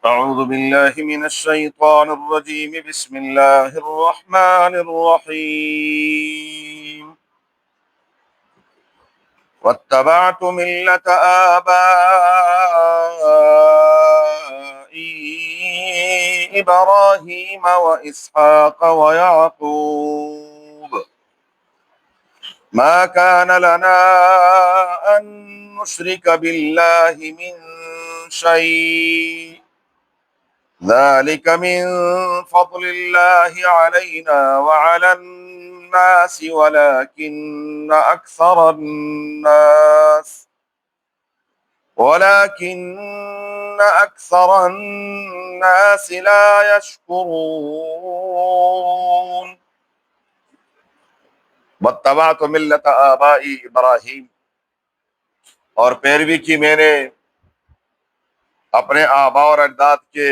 أعوذ بالله من الشيطان الرجيم بسم الله الرحمن الرحيم واتبعت ملة آبائي إبراهيم وإسحاق ويعقوب ما كان لنا أن نشرك بالله من شيء ذلك من فضل الله علينا وعلى الناس ولكن أكثر الناس لا يشكرون واتبعت ملة آبائی ابراہیم، اور پیروی کی میں نے اپنے آبا اور اجداد کے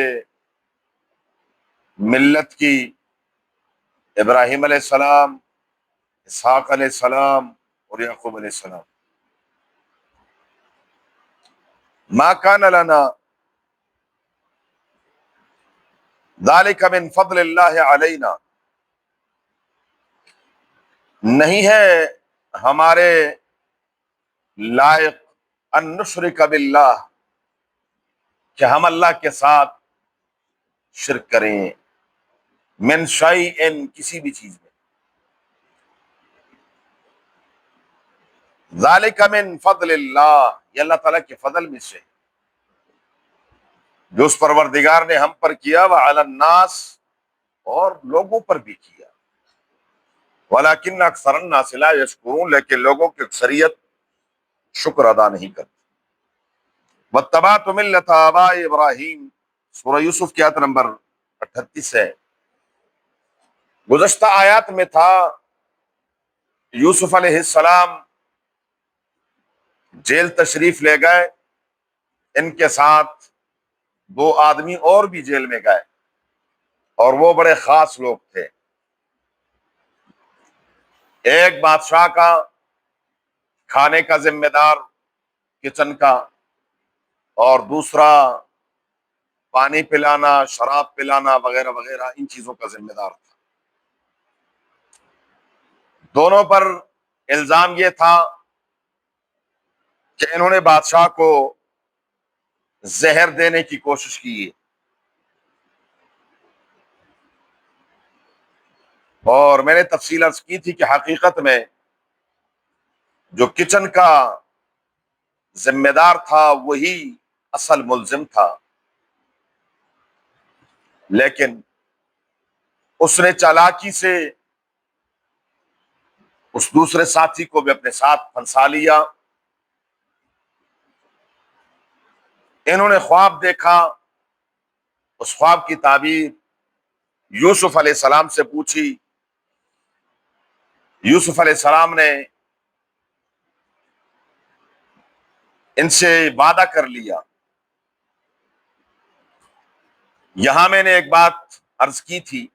ملت کی، ابراہیم علیہ السلام، اسحاق علیہ السلام اور یعقوب علیہ السلام۔ ما کان لنا ذالک من فضل اللہ علینا، نہیں ہے ہمارے لائق ان نشرک باللہ کہ ہم اللہ کے ساتھ شرک کریں، من شیء کسی بھی چیز میں، ذالک من فضل اللہ یہ اللہ تعالیٰ کے فضل میں سے جو اس پروردگار نے ہم پر کیا، وعلی الناس اور لوگوں پر بھی کیا، ولیکن اکثر الناس لا یشکرون لیکن لوگوں کی اکثریت شکر ادا نہیں کرتی۔ واتبعت ملۃ آباء ابراہیم، سورہ یوسف کی آیت نمبر 38 ہے۔ گزشتہ آیات میں تھا یوسف علیہ السلام جیل تشریف لے گئے، ان کے ساتھ 2 آدمی اور بھی جیل میں گئے، اور وہ بڑے خاص لوگ تھے۔ ایک بادشاہ کا کھانے کا ذمہ دار، کچن کا، اور دوسرا پانی پلانا، شراب پلانا وغیرہ وغیرہ ان چیزوں کا ذمہ دار تھا۔ دونوں پر الزام یہ تھا کہ انہوں نے بادشاہ کو زہر دینے کی کوشش کی ہے، اور میں نے تفصیل عرض کی تھی کہ حقیقت میں جو کچن کا ذمہ دار تھا وہی اصل ملزم تھا، لیکن اس نے چالاکی سے اس دوسرے ساتھی کو بھی اپنے ساتھ پھنسا لیا۔ انہوں نے خواب دیکھا، اس خواب کی تعبیر یوسف علیہ السلام سے پوچھی۔ یوسف علیہ السلام نے ان سے وعدہ کر لیا۔ یہاں میں نے ایک بات عرض کی تھی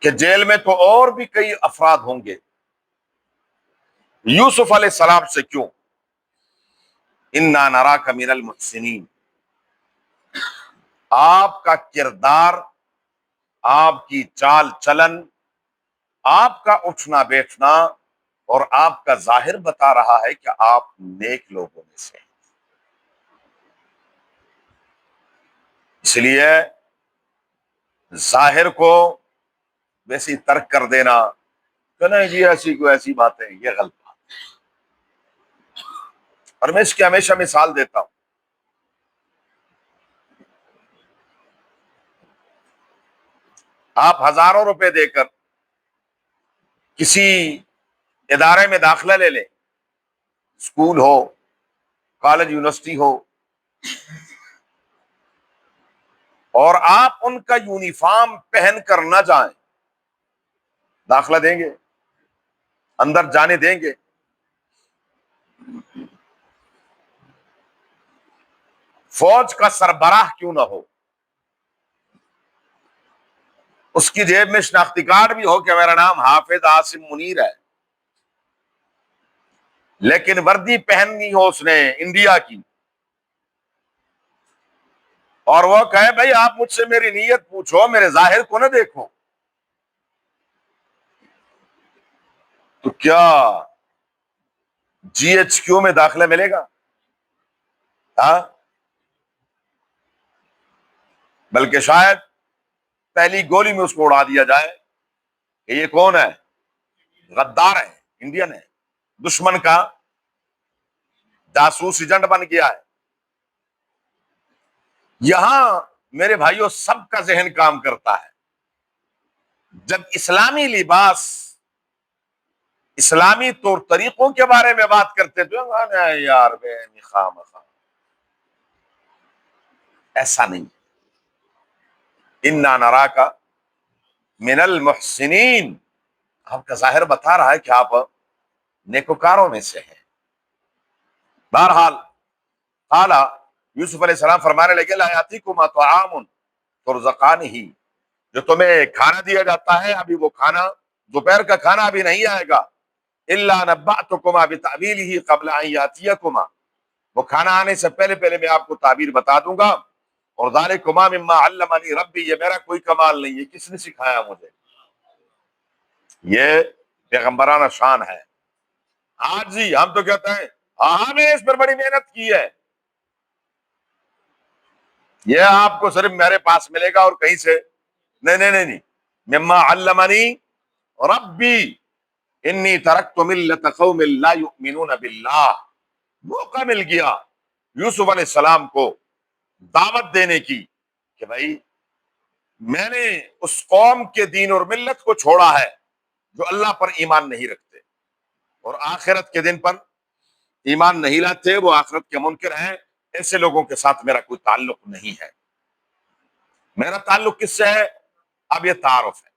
کہ جیل میں تو اور بھی کئی افراد ہوں گے، یوسف علیہ السلام سے کیوں؟ انا نراک من المحسنین، آپ کا کردار، آپ کی چال چلن، آپ کا اٹھنا بیٹھنا اور آپ کا ظاہر بتا رہا ہے کہ آپ نیک لوگوں میں سے ہیں۔ اس لیے ظاہر کو ویسی ترک کر دینا کہ نہیں جی ایسی کوئی ایسی باتیں، یہ غلط بات ہے۔ اور میں اس کی ہمیشہ مثال دیتا ہوں۔ آپ ہزاروں روپے دے کر کسی ادارے میں داخلہ لے لیں، اسکول ہو، کالج، یونیورسٹی ہو، اور آپ ان کا یونیفارم پہن کر نہ جائیں، داخلہ دیں گے؟ اندر جانے دیں گے؟ فوج کا سربراہ کیوں نہ ہو، اس کی جیب میں شناختی کارڈ بھی ہو کہ میرا نام حافظ عاصم منیر ہے، لیکن وردی پہننی ہو اس نے انڈیا کی، اور وہ کہے بھائی آپ مجھ سے میری نیت پوچھو، میرے ظاہر کو نہ دیکھو، تو کیا جی ایچ کیو میں داخلہ ملے گا؟ ہاں، بلکہ شاید پہلی گولی میں اس کو اڑا دیا جائے کہ یہ کون ہے؟ غدار ہے، انڈین ہے، دشمن کا جاسوس ایجنٹ بن گیا ہے۔ یہاں میرے بھائیوں سب کا ذہن کام کرتا ہے۔ جب اسلامی لباس، اسلامی طور طریقوں کے بارے میں بات کرتے تو یار بے خام خام، ایسا نہیں۔ انا نراک من المحسنین، آپ کا ظاہر بتا رہا ہے کہ آپ نیکوکاروں میں سے ہیں۔ بہرحال قال، یوسف علیہ السلام فرمانے لگے لا یاتیکما طعام ترزقانہ، جو تمہیں کھانا دیا جاتا ہے ابھی وہ کھانا، دوپہر کا کھانا ابھی نہیں آئے گا، الا نبأتکما بتأویلہ قبل ان یاتیکما، وہ کھانا آنے سے پہلے پہلے میں آپ کو تعبیر بتا دوں گا۔ اور ذالکما مما علمنی ربی، یہ میرا کوئی کمال نہیں ہے، کس نے سکھایا مجھے، یہ پیغمبرانہ شان ہے۔ آج جی ہم تو کہتے ہیں ہاں ہم نے اس پر بڑی محنت کی ہے، یہ آپ کو صرف میرے پاس ملے گا اور کہیں سے نہیں نہیں نہیں نہیں۔ مما علمنی ربی انی ترکت ملت قوم لا یؤمنون باللہ، موقع مل گیا یوسف علیہ السلام کو دعوت دینے کی کہ بھائی میں نے اس قوم کے دین اور ملت کو چھوڑا ہے جو اللہ پر ایمان نہیں رکھتے اور آخرت کے دن پر ایمان نہیں لاتے، وہ آخرت کے منکر ہیں، ایسے لوگوں کے ساتھ میرا کوئی تعلق نہیں ہے۔ میرا تعلق کس سے ہے؟ اب یہ تعارف ہے۔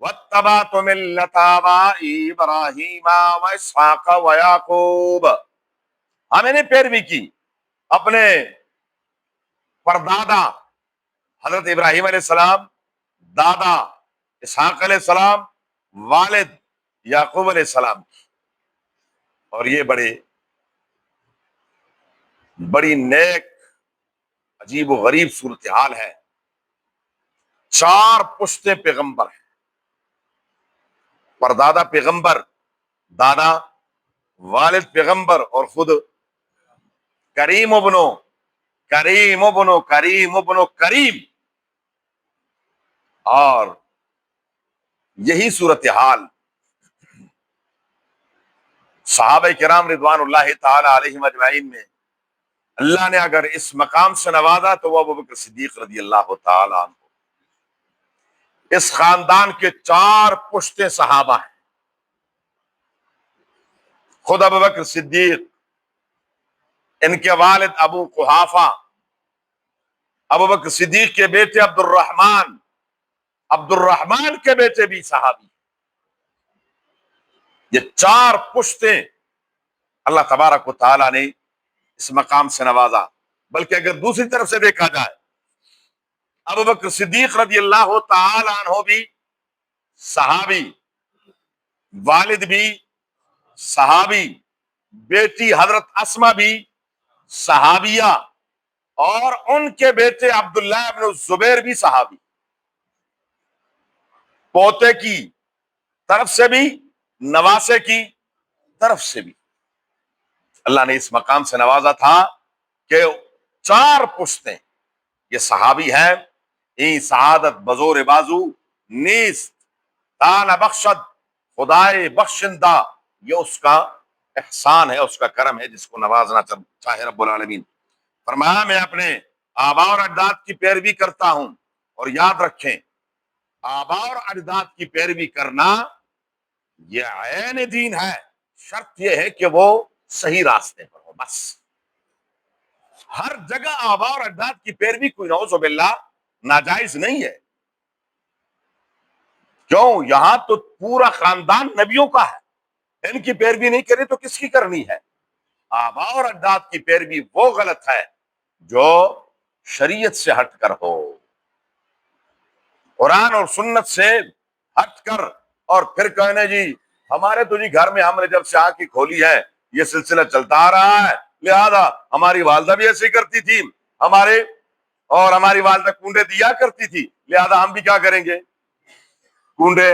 واتبعت ملت آبائی ابراہیم واسحاق ویعقوب، میں نے پیروی کی اپنے پردادا حضرت ابراہیم علیہ السلام، دادا اسحاق علیہ السلام، والد یعقوب علیہ السلام کی۔ اور یہ بڑی نیک عجیب و غریب صورتحال ہے، 4 پشتے پیغمبر ہیں، پردادا پیغمبر، دادا، والد پیغمبر، اور خود کریم ابنو کریم ابنو کریم ابنو کریم۔ اور یہی صورتحال صحابہ کرام رضوان اللہ تعالی علیہم اجمعین میں اللہ نے اگر اس مقام سے نوازا تو وہ ابوبکر صدیق رضی اللہ تعالی عنہ، اس خاندان کے 4 پشتے صحابہ ہیں۔ خود ابوبکر صدیق، ان کے والد ابو قحافہ، ابوبکر صدیق کے بیٹے عبد الرحمن کے بیٹے بھی صحابی۔ یہ 4 پشتے اللہ تبارک و تعالی نے اس مقام سے نوازا۔ بلکہ اگر دوسری طرف سے دیکھا جائے، ابوبکر صدیق رضی اللہ تعالی عنہ بھی صحابی، والد بھی صحابی، بیٹی حضرت اسما بھی صحابیہ، اور ان کے بیٹے عبداللہ ابن الزبیر بھی صحابی، پوتے کی طرف سے بھی نواسے کی طرف سے بھی اللہ نے اس مقام سے نوازا تھا کہ 4 پشتیں یہ صحابی ہیں۔ این سعادت بزور بازو نیست، تانا بخشد خدائے بخشندہ، یہ اس کا احسان ہے، اس کا کرم ہے جس کو نوازنا چاہے رب العالمین۔ فرمایا میں اپنے آبا اور اجداد کی پیروی کرتا ہوں، اور یاد رکھیں آبا اور اجداد کی پیروی کرنا یہ عین دین ہے، شرط یہ ہے کہ وہ صحیح راستے پر ہو۔ بس ہر جگہ آبا اور اجداد کی پیروی کوئی نعوذ باللہ ناجائز نہیں ہے، کیوں؟ یہاں تو پورا خاندان نبیوں کا ہے، ان کی پیروی نہیں کرے تو کس کی کرنی ہے؟ آبا اور اجداد کی پیروی وہ غلط ہے جو شریعت سے ہٹ کر ہو، قرآن اور سنت سے ہٹ کر، اور پھر کہنے جی ہمارے تو جی گھر میں ہم نے جب سے آنکھ کھولی ہے یہ سلسلہ چلتا آ رہا ہے، لہذا ہماری والدہ بھی ایسے کرتی تھی، ہمارے اور ہماری والدہ کنڈے دیا کرتی تھی، لہذا ہم بھی کیا کریں گے؟ کنڈے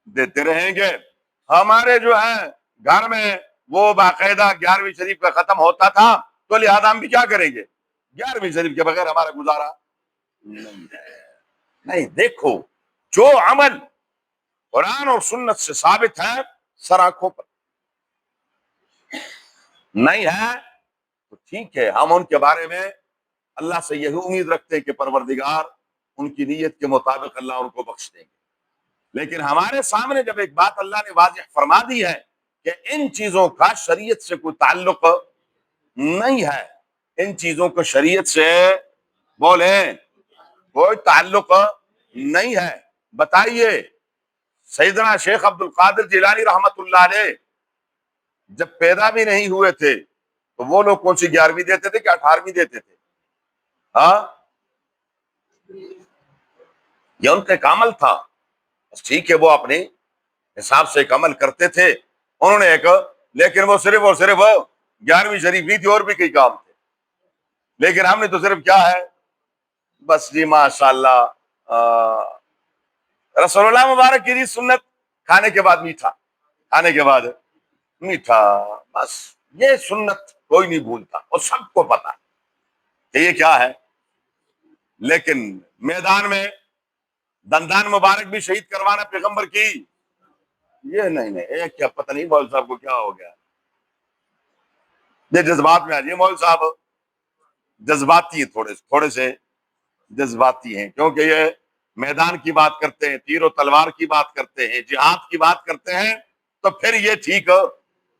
دیتے رہیں گے۔ ہمارے جو ہے گھر میں وہ باقاعدہ 11ویں شریف کا ختم ہوتا تھا، تو لہذا ہم بھی کیا کریں گے؟ 11ویں شریف کے بغیر ہمارا گزارا نہیں ہے۔ نہیں، دیکھو جو عمل قرآن اور سنت سے ثابت ہے سر آنکھوں پر نہیں ہے تو ٹھیک ہے، ہم ان کے بارے میں اللہ سے یہی امید رکھتے ہیں کہ پروردگار ان کی نیت کے مطابق اللہ ان کو بخش دیں گے۔ لیکن ہمارے سامنے جب ایک بات اللہ نے واضح فرما دی ہے کہ ان چیزوں کا شریعت سے کوئی تعلق نہیں ہے، ان چیزوں کو شریعت سے بولیں کوئی تعلق نہیں ہے، بتائیے سیدنا شیخ عبد القادر جیلانی رحمت اللہ علیہ جب پیدا بھی نہیں ہوئے تھے تو وہ لوگ کون سی 11ویں دیتے تھے کہ 18ویں دیتے تھے؟ ہاں، یہ ان کا ایک عمل تھا، ٹھیک ہے، وہ اپنے حساب سے ایک عمل کرتے تھے، انہوں نے ایک، لیکن وہ صرف اور صرف 11ویں شریف نہیں تھی، اور بھی کئی کام تھے، لیکن ہم نے تو صرف کیا ہے، بس جی ماشاء اللہ رسول اللہ مبارک کی سنت، کھانے کے بعد میٹھا، کھانے کے بعد میٹھا، بس یہ سنت کوئی نہیں بھولتا اور سب کو پتا کہ یہ کیا ہے۔ لیکن میدان میں دندان مبارک بھی شہید کروانا پیغمبر کی، یہ نہیں، ایک کیا پتہ نہیں مولوی صاحب کو کیا ہو گیا، یہ جذبات میں آ جائیے، مولوی صاحب جذباتی ہیں، تھوڑے سے جذباتی ہیں، کیونکہ یہ میدان کی بات کرتے ہیں، تیر و تلوار کی بات کرتے ہیں، جہاد کی بات کرتے ہیں، تو پھر یہ ٹھیک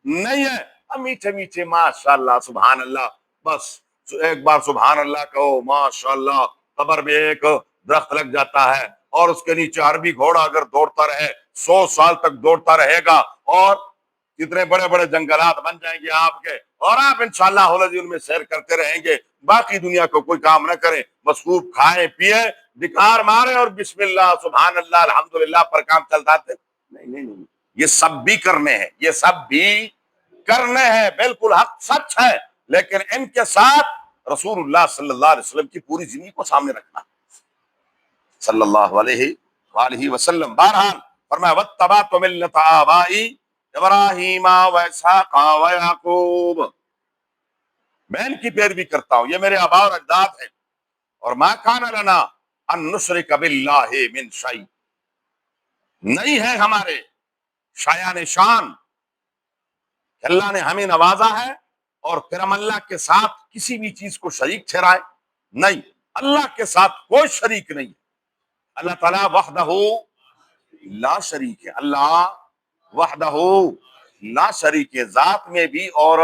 نہیں ہے۔ میٹھے میٹھے ماشاء اللہ سبحان اللہ، بس ایک بار سبحان اللہ کہو ماشاء اللہ، قبر میں ایک درخت لگ جاتا ہے اور اس کے نیچے عربی گھوڑا اگر دوڑتا رہے 100 سال تک دوڑتا رہے گا، اور کتنے بڑے بڑے جنگلات بن جائیں گے آپ کے، اور آپ انشاءاللہ ان میں سیر کرتے رہیں گے، باقی دنیا کو کوئی کام نہ کریں، بس خوب کھائیں پیئے، ڈکار مارے اور بسم اللہ سبحان اللہ الحمدللہ پر کام چلتا تھے۔ نہیں، یہ سب بھی کرنے ہیں، یہ سب بھی کرنے ہیں، بالکل حق سچ ہے، لیکن ان کے ساتھ رسول اللہ صلی اللہ علیہ وسلم کی پوری زندگی کو سامنے رکھنا، صلی اللہ علیہ وآلہ وسلم۔ بہرحال فرمایا واتبعت ملۃ آبائی ابراہیم و اسحاق و یعقوب، میں ان کی پیروی کرتا ہوں، یہ میرے آبا اور اجداد ہیں، اور ما کان لنا ان نشرک باللہ من شیء، نہیں ہے ہمارے شایان شان کہ اللہ نے ہمیں نوازا ہے اور پھر ہم اللہ کے ساتھ کسی بھی چیز کو شریک ٹھہرائے، نہیں، اللہ کے ساتھ کوئی شریک نہیں، اللہ تعالیٰ وحدہ لا شریک ہے، اللہ وحدہ لا شریک ہے، ذات میں بھی اور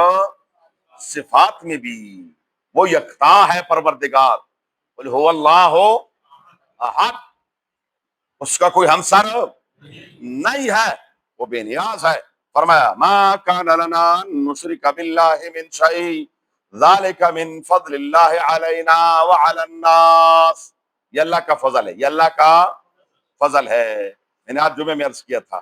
صفات میں بھی وہ یکتا ہے پروردگار، قل هو اللہ احد، اس کا کوئی ہمسر نہیں ہے، وہ بے نیاز ہے۔ فرمایا ما کان لنا نشرک باللہ من شیء ذالک من فضل اللہ علینا وعلی الناس، یہ اللہ کا فضل ہے، یہ اللہ کا فضل ہے۔ میں نے آج جمعے میں عرض کیا تھا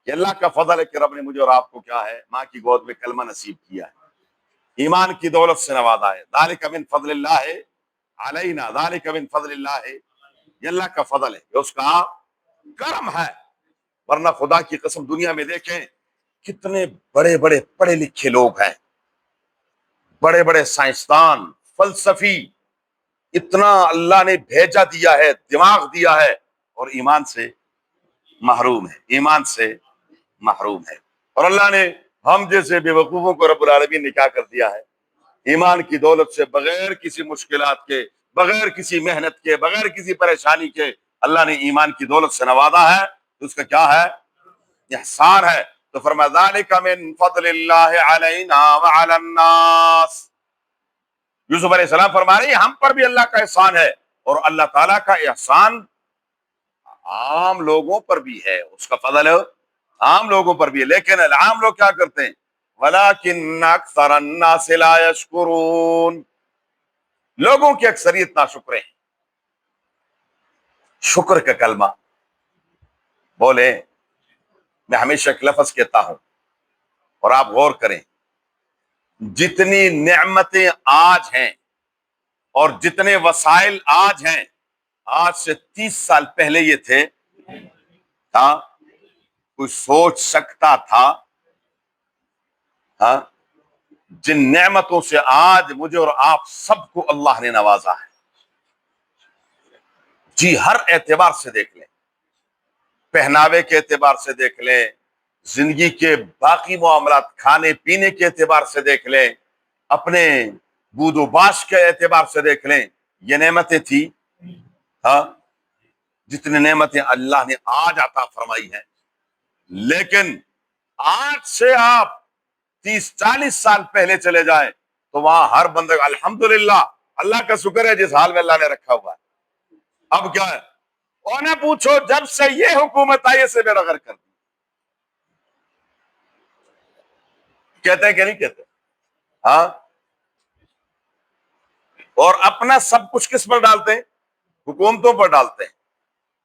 کہ اللہ کا فضل ہے کہ رب نے مجھے اور آپ کو کیا ہے، ماں کی گود میں کلمہ نصیب کیا ہے، ایمان کی دولت سے نوازا ہے، ذالک من فضل اللہ علینا، ذالک من فضل اللہ، یہ اللہ کا فضل ہے، یہ اس کا کرم ہے، ورنہ خدا کی قسم دنیا میں دیکھیں کتنے بڑے بڑے پڑھے لکھے لوگ ہیں، بڑے بڑے سائنسدان، فلسفی، اتنا اللہ نے بھیجا دیا ہے، دماغ دیا ہے، اور ایمان سے محروم ہے، ایمان سے محروم ہے۔ اور اللہ نے ہم جیسے بے وقوفوں کو رب العالمین نے کیا کر دیا ہے، ایمان کی دولت سے بغیر کسی مشکلات کے، بغیر کسی محنت کے، بغیر کسی پریشانی کے اللہ نے ایمان کی دولت سے نوازا ہے، تو اس کا کیا ہے، احسان ہے۔ تو فرمایا ذالک من فضل اللہ علینا وعلی الناس، یوسف علیہ السلام فرما رہے ہیں ہم پر بھی اللہ کا احسان ہے، اور اللہ تعالیٰ کا احسان عام لوگوں پر بھی ہے، اس کا فضل عام لوگوں پر بھی ہے، لیکن عام لوگ کیا کرتے ہیں، وَلَٰكِنَّ أَكْثَرَ النَّاسِ لَا يَشْكُرُونَ، لوگوں کی اکثریت ناشکر ہیں۔ شکر کا کلمہ بولے، میں ہمیشہ ایک لفظ کہتا ہوں اور آپ غور کریں، جتنی نعمتیں آج ہیں اور جتنے وسائل آج ہیں آج سے 30 سال پہلے یہ تھے تھا؟ کوئی سوچ سکتا تھا؟ ہاں، جن نعمتوں سے آج مجھے اور آپ سب کو اللہ نے نوازا ہے، جی ہر اعتبار سے دیکھ لیں، پہناوے کے اعتبار سے دیکھ لیں، زندگی کے باقی معاملات، کھانے پینے کے اعتبار سے دیکھ لیں، اپنے بود و باش کے اعتبار سے دیکھ لیں، یہ نعمتیں تھی؟ ہاں، جتنی نعمتیں اللہ نے آج عطا فرمائی ہیں، لیکن آج سے آپ 30-40 سال پہلے چلے جائیں تو وہاں ہر بندے الحمدللہ اللہ کا شکر ہے جس حال میں اللہ نے رکھا ہوا ہے۔ اب کیا ہے؟ اور نہ پوچھو، جب سے یہ حکومت آئی اسے بیڑا غرق کر دی، کہتے ہیں کہ نہیں کہتے؟ ہاں، اور اپنا سب کچھ کس پر ڈالتے ہیں؟ حکومتوں پر ڈالتے ہیں،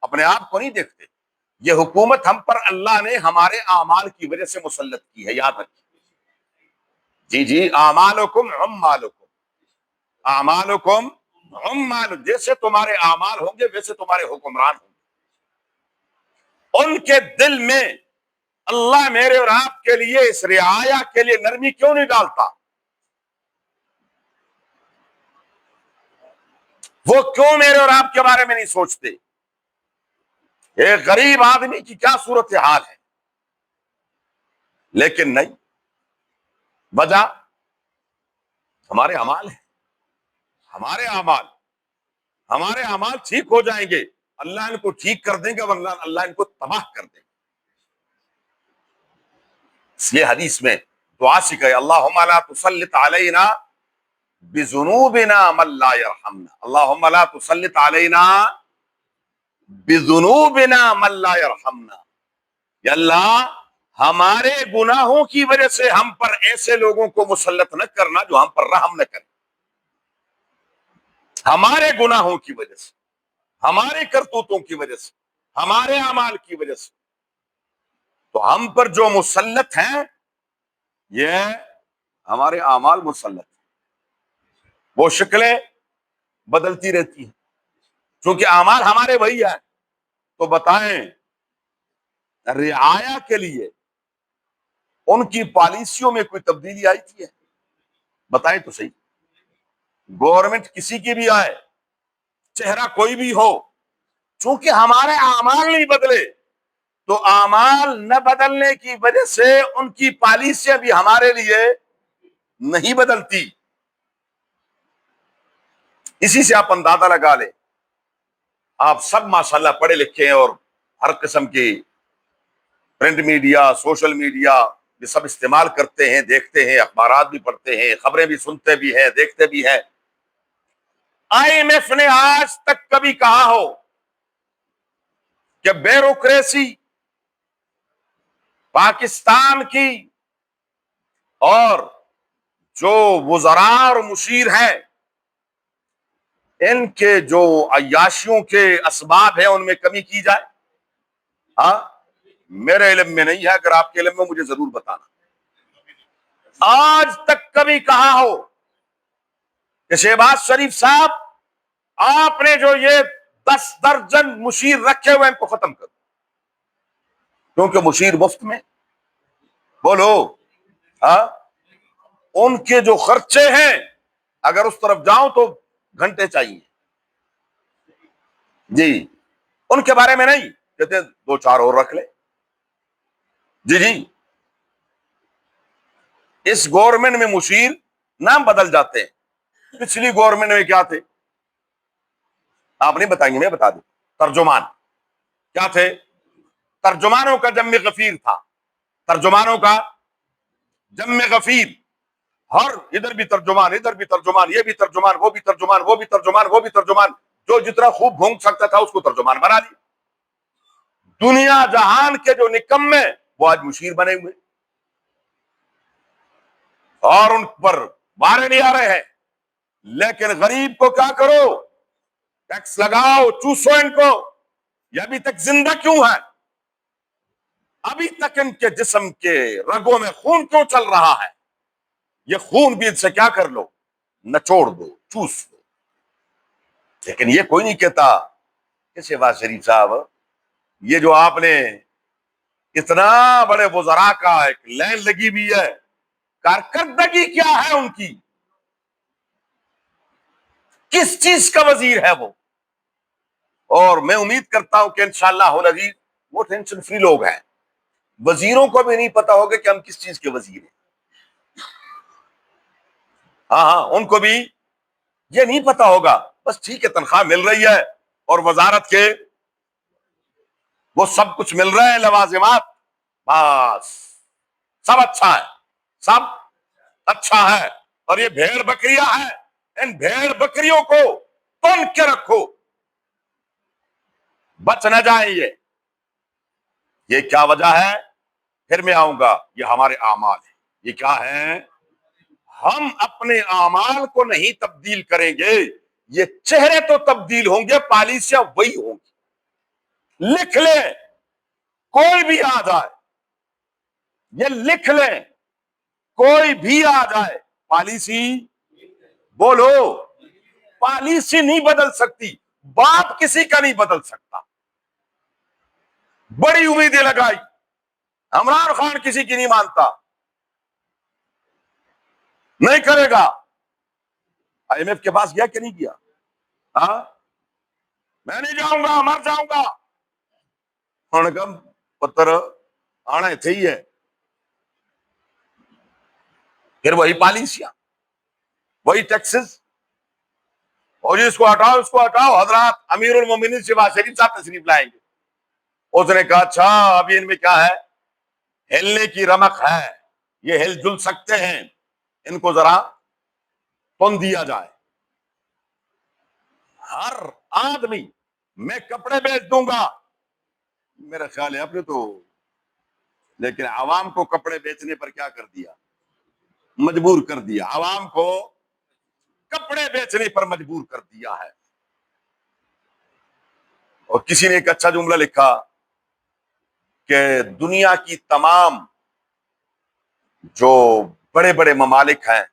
اپنے آپ کو نہیں دیکھتے۔ یہ حکومت ہم پر اللہ نے ہمارے اعمال کی وجہ سے مسلط کی ہے، یاد رکھیے۔ جی جی، اعمالکم عمالکم، اعمالکم عمال، جیسے تمہارے اعمال ہوں گے ویسے تمہارے حکمران ہوں گے۔ ان کے دل میں اللہ میرے اور آپ کے لیے اس رعایا کے لیے نرمی کیوں نہیں ڈالتا؟ وہ کیوں میرے اور آپ کے بارے میں نہیں سوچتے؟ ایک غریب آدمی کی کیا صورتحال ہے، لیکن نہیں، وجہ ہمارے اعمال ہیں۔ ہمارے اعمال ٹھیک ہو جائیں گے، اللہ ان کو ٹھیک کر دیں گے، ورنہ اللہ ان کو تباہ کر دیں گے۔ اس لیے حدیث میں دعا سکھائے، اللہم لا تسلط علینا بذنوبنا من لا یرحمنا، اللہم لا تسلط علینا بذنوبنا من لا یرحمنا، یا اللہ ہمارے گناہوں کی وجہ سے ہم پر ایسے لوگوں کو مسلط نہ کرنا جو ہم پر رحم نہ کریں، ہمارے گناہوں کی وجہ سے، ہمارے کرتوتوں کی وجہ سے، ہمارے اعمال کی وجہ سے، تو ہم پر جو مسلط ہیں یہ ہمارے اعمال مسلط ہیں، وہ شکلیں بدلتی رہتی ہیں، چونکہ اعمال ہمارے وہی ہیں۔ تو بتائیں، رعایا کے لیے ان کی پالیسیوں میں کوئی تبدیلی آئی تھی؟ بتائیں تو صحیح۔ گورنمنٹ کسی کی بھی آئے، چہرہ کوئی بھی ہو، چونکہ ہمارے اعمال نہیں بدلے، تو اعمال نہ بدلنے کی وجہ سے ان کی پالیسیاں بھی ہمارے لیے نہیں بدلتی۔ اسی سے آپ اندازہ لگا لیں، آپ سب ماشاءاللہ پڑھے لکھے ہیں اور ہر قسم کی پرنٹ میڈیا، سوشل میڈیا یہ سب استعمال کرتے ہیں، دیکھتے ہیں، اخبارات بھی پڑھتے ہیں، خبریں بھی سنتے بھی ہیں، دیکھتے بھی ہیں۔ IMF نے آج تک کبھی کہا ہو کہ بیوروکریسی پاکستان کی اور جو وزراء اور مشیر ہیں ان کے جو عیاشیوں کے اسباب ہیں ان میں کمی کی جائے؟ ہاں، میرے علم میں نہیں ہے، اگر آپ کے علم میں مجھے ضرور بتانا۔ آج تک کبھی کہا ہو کہ شہباز شریف صاحب آپ نے جو یہ 10 درجن مشیر رکھے ہوئے ان کو ختم کرو، کیونکہ مشیر مفت میں، بولو ہاں، ان کے جو خرچے ہیں اگر اس طرف جاؤں تو گھنٹے چاہیے، جی ان کے بارے میں نہیں کہتے 2-4 اور رکھ لے، جی جی۔ اس گورنمنٹ میں مشیر نام بدل جاتے ہیں، پچھلی گورنمنٹ میں کیا تھے آپ نہیں بتائیں گے، میں بتا دوں، ترجمان کیا تھے؟ ترجمانوں کا جم غفیر تھا، ترجمانوں کا جم غفیر، ہر ادھر بھی ترجمان، ادھر بھی ترجمان، یہ بھی ترجمان، وہ بھی ترجمان، وہ بھی ترجمان، وہ بھی ترجمان، جو جتنا خوب بھونک سکتا تھا اس کو ترجمان بنا دیا۔ دنیا جہان کے جو نکمے وہ آج مشیر بنے ہوئے اور ان پر مارے نہیں آ رہے ہیں، لیکن غریب کو کیا کرو؟ ٹیکس لگاؤ، چوسو ان کو۔ یہ ابھی تک زندہ کیوں ہے؟ ابھی تک ان کے جسم کے رگوں میں خون کیوں چل رہا ہے؟ یہ خون بھی ان سے کیا کر لو؟ نچوڑ دو، چوس دو۔ لیکن یہ کوئی نہیں کہتا کہ شہباز شریف صاحب یہ جو آپ نے اتنا بڑے وزراء کا ایک لائن لگی ہوئی ہے، کارکردگی کیا ہے ان کی، کس چیز کا وزیر ہے وہ؟ اور میں امید کرتا ہوں کہ انشاءاللہ العزیز وہ ٹینشن فری لوگ ہیں، وزیروں کو بھی نہیں پتا ہوگا کہ ہم کس چیز کے وزیر ہیں۔ ہاں ان کو بھی یہ نہیں پتا ہوگا، بس ٹھیک ہے تنخواہ مل رہی ہے اور وزارت کے وہ سب کچھ مل رہا ہے، لوازمات، بس سب اچھا ہے، سب اچھا ہے۔ اور یہ بھیڑ بکریاں ہیں، ان بھیڑ بکریوں کو تن کے رکھو، بچ نہ جائیں یہ کیا وجہ ہے؟ پھر میں آؤں گا، یہ ہمارے اعمال ہیں۔ یہ کیا ہے؟ ہم اپنے اعمال کو نہیں تبدیل کریں گے، یہ چہرے تو تبدیل ہوں گے، پالیسیاں وہی ہوں گی۔ لکھ لیں، کوئی بھی آ جائے، یہ لکھ لیں، کوئی بھی آ جائے، پالیسی بولو، پالیسی نہیں بدل سکتی، باپ کسی کا نہیں بدل سکتا۔ بڑی امیدیں لگائی، عمران خان کسی کی نہیں مانتا، نہیں کرے گا۔ آئی ایم ایف کے پاس گیا کہ نہیں گیا؟ ہاں میں نہیں جاؤں گا، مر جاؤں گا۔ انہوں نے کہا پتر آنا تھے ہی ہے۔ پھر وہی پالیسیاں، وہی ٹیکسز، اور اس کو ہٹاؤ، اس کو ہٹاؤ۔ حضرات امیر المومنین شہباز شریف صاحب تشریف لائیں گے، اس نے کہا اچھا ابھی ان میں کیا ہے، ہلنے کی رمق ہے، یہ ہل جل سکتے ہیں، ان کو ذرا تن دیا جائے۔ ہر آدمی میں کپڑے بیچ دوں گا، میرا خیال ہے آپ نے تو، لیکن عوام کو کپڑے بیچنے پر کیا کر دیا؟ مجبور کر دیا، عوام کو کپڑے بیچنے پر مجبور کر دیا ہے۔ اور کسی نے ایک اچھا جملہ لکھا کہ دنیا کی تمام جو بڑے بڑے ممالک ہیں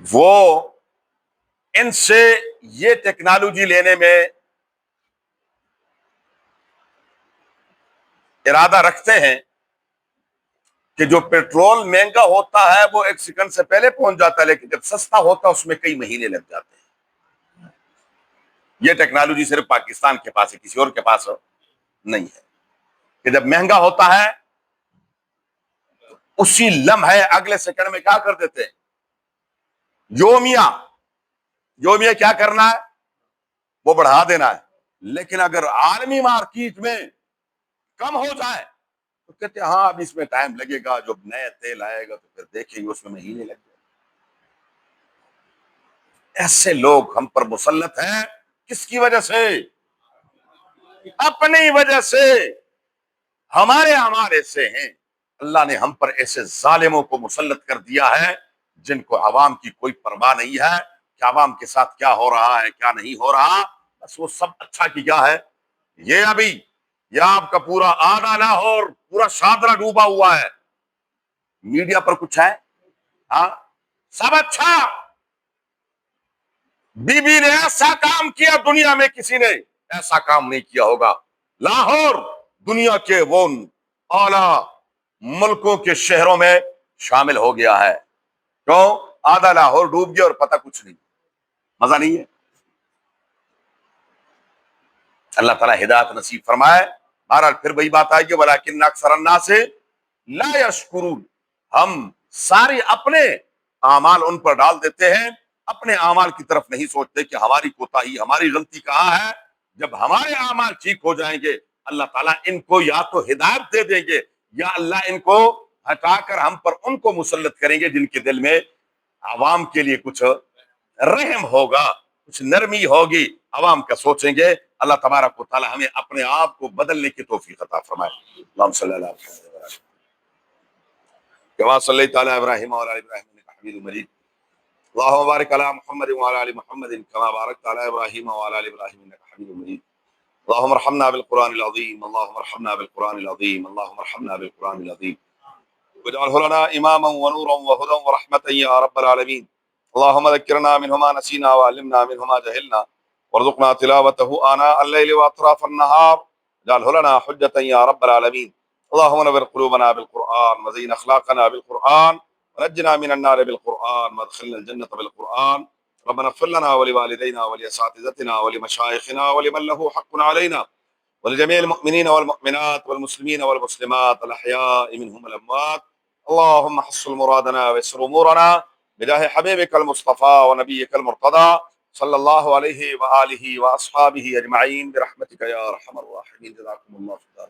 وہ ان سے یہ ٹیکنالوجی لینے میں ارادہ رکھتے ہیں کہ جو پیٹرول مہنگا ہوتا ہے وہ ایک سیکنڈ سے پہلے پہنچ جاتا ہے، لیکن جب سستا ہوتا ہے اس میں کئی مہینے لگ جاتے ہیں۔ یہ ٹیکنالوجی صرف پاکستان کے پاس ہے، کسی اور کے پاس نہیں ہے، کہ جب مہنگا ہوتا ہے اسی لمحے اگلے سیکنڈ میں کیا کر دیتے ہیں، یومیہ کیا کرنا ہے، وہ بڑھا دینا ہے۔ لیکن اگر عالمی مارکیٹ میں کم ہو جائے تو کہتے ہیں ہاں اب اس میں ٹائم لگے گا، جب نئے تیل آئے گا تو پھر دیکھیں گے، اس میں مہینے لگ جائے۔ ایسے لوگ ہم پر مسلط ہیں، کس کی وجہ سے؟ اپنی وجہ سے، ہمارے اعمال ایسے ہیں۔ اللہ نے ہم پر ایسے ظالموں کو مسلط کر دیا ہے جن کو عوام کی کوئی پرواہ نہیں ہے کہ عوام کے ساتھ کیا ہو رہا ہے کیا نہیں ہو رہا، بس وہ سب اچھا کی کیا ہے۔ یہ آپ کا پورا آدھا لاہور، پورا شاہدرہ ڈوبا ہوا ہے، میڈیا پر کچھ ہے؟ ہاں سب اچھا۔ بی بی نے ایسا کام کیا، دنیا میں کسی نے ایسا کام نہیں کیا ہوگا۔ لاہور دنیا کے وہ اعلی ملکوں کے شہروں میں شامل ہو گیا ہے، کیوں؟ آدھا لاہور ڈوب گیا اور پتہ کچھ نہیں، مزہ نہیں ہے۔ اللہ تعالیٰ ہدایت نصیب فرمائے۔ بہرحال پھر وہی بات آئے گی، ولیکن اکثر الناس لا یشکرون، ہم سارے اپنے اعمال ان پر ڈال دیتے ہیں، اپنے اعمال کی طرف نہیں سوچتے کہ ہماری کوتاہی، ہماری غلطی کہاں ہے۔ جب ہمارے اعمال ٹھیک ہو جائیں گے اللہ تعالیٰ ان کو یا تو ہدایت دے دیں گے یا اللہ ان کو ہٹا کر ہم پر ان کو مسلط کریں گے جن کے دل میں عوام کے لیے کچھ رحم ہوگا، کچھ نرمی ہوگی، عوام کا سوچیں گے۔ اللہ تبارک و تعالی ہمیں اپنے آپ کو بدلنے کی توفیق عطا فرمائے۔ اللہم صلی اللہ علیہ وسلم کما صلیت علی ابراہیم وعلی آل ابراہیم انک حمید مجید، اللہم بارک علی محمد وعلی آل محمد کما بارکت علی ابراہیم وعلی آل ابراہیم انک حمید مجید، اللہم ارحمنا بالقرآن العظیم، اللہم ارحمنا بالقرآن العظیم، اللہم ارحمنا بالقرآن العظیم واجعلہ لنا اماما ونورا وہدی ورحمتا یا رب العالمین۔ اللهم ذكرنا منه ما نسينا وعلمنا منه ما جهلنا وارزقنا تلاوته آناء الليل وأطراف النهار اجعله لنا حجة يا رب العالمين. اللهم نور قلوبنا بالقرآن وزين أخلاقنا بالقرآن ونجنا من النار بالقرآن وادخلنا الجنة بالقرآن. ربنا اغفر لنا ولوالدينا ولأساتذتنا ولمشايخنا ولمن له حق علينا ولجميع المؤمنين والمؤمنات والمسلمين والمسلمات الأحياء منهم والأموات. اللهم حصل مرادنا ويسر أمورنا بجاه حبيبك المصطفى ونبيك المرتضى صلى الله عليه وآله وأصحابه أجمعين برحمتك يا أرحم الراحمين. جزاكم الله خيرا.